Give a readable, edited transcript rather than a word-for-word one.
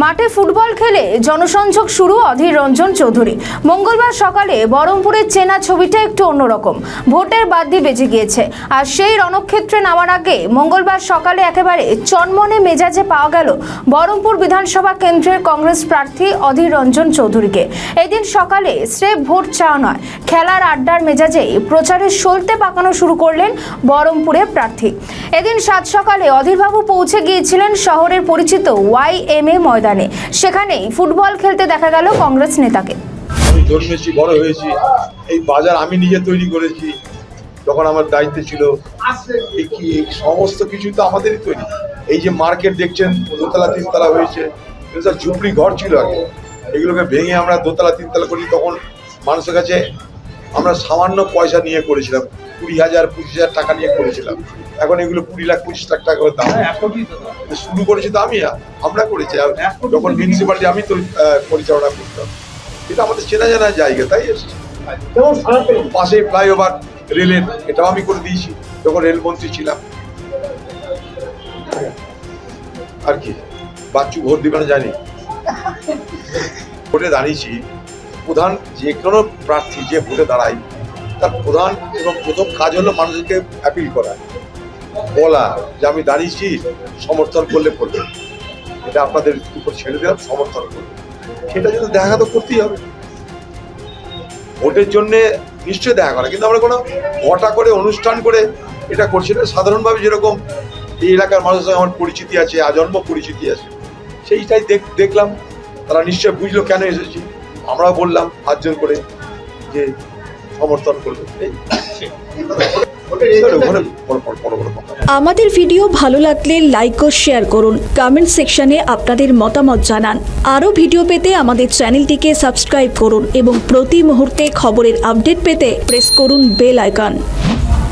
মাঠে ফুটবল খেলে জনসংযোগ শুরু অধীর রঞ্জন চৌধুরী। মঙ্গলবার সকালে বহরমপুরের চেনা ছবিটা একটু অন্যরকম। ভোটের বাদ্যি বেজে গিয়েছে, আর সেই রণক্ষেত্রে নামার আগে মঙ্গলবার সকালে একেবারে চনমনে মেজাজে পাওয়া গেল বহরমপুর বিধানসভা কেন্দ্রের কংগ্রেস প্রার্থী অধীর রঞ্জন চৌধুরীকে। এদিন সকালে স্রেফ ভোট চাওয়া নয়, খেলার আড্ডার মেজাজেই প্রচারের সলতে পাকানো শুরু করলেন বহরমপুরের প্রার্থী। এদিন সাত সকালে অধীরবাবু পৌঁছে গিয়েছিলেন শহরের পরিচিত YMA ময়দানে। সেখানেই ফুটবল খেলতে দেখা গেল কংগ্রেস নেতাকে। আমি জন্মেছি, বড় হয়েছি, এই বাজার আমি নিজে তৈরি করেছি যখন আমার দায়িত্ব ছিল। এই সমস্ত কিছু তো আমাদেরই তৈরি। এই যে মার্কেট দেখছেন, দোতলা তিনতলা হয়েছে, ঝুপড়ি ঘর ছিল আগে, এগুলোকে ভেঙে আমরা দোতলা তিনতলা করি। তখন মানুষের কাছে আমরা সামান্য পয়সা নিয়ে করেছিলাম, 20,000 25,000 টাকা নিয়ে করেছিলাম। এখন এগুলো 20,25,00,000 টাকা করে দাম। শুরু করেছি তো আমরা করেছি, যখন মিউনিসিপ্যালিটি আমি তো পরিচালনা করতাম। এটা আমাদের চেনা জানা জায়গা, তাই এসেছি। পাশে ফ্লাইওভার রেলের, এটাও আমি করে দিয়েছি যখন রেলমন্ত্রী ছিলাম। আর কি বাচ্চু ভোট দিবে না জানি, ভোটে দাঁড়িয়েছি। প্রধান যে কোনো প্রার্থী যে ভোটে দাঁড়ায়, তার প্রধান এবং প্রথম কাজ হলো মানুষকে অ্যাপিল করা, বলা যে আমি দাঁড়িয়েছি, সমর্থন করলে করবে। এটা আপনাদের উপর ছেড়ে দিলাম, সমর্থন করবে। সেটা যদি দেখা তো করতেই হবে। ভোটের জন্য নিশ্চয়ই দেখা করা, কিন্তু আমরা কোনো ঘটা করে অনুষ্ঠান করে এটা করছি না। সাধারণভাবে যেরকম এই এলাকার মানুষের সঙ্গে আমার পরিচিতি আছে, আজন্ম পরিচিতি আছে, সেইটাই দেখলাম। তারা নিশ্চয় বুঝলো কেন এসেছি। আমরাও বললাম হাত জোর করে যে সমর্থন করবে। আমাদের ভিডিও ভালো লাগলে লাইক ও শেয়ার করুন, কমেন্ট সেকশনে আপনাদের মতামত জানান। আরও ভিডিও পেতে আমাদের চ্যানেলটিকে সাবস্ক্রাইব করুন এবং প্রতি মুহূর্তে খবরের আপডেট পেতে প্রেস করুন বেল আইকন।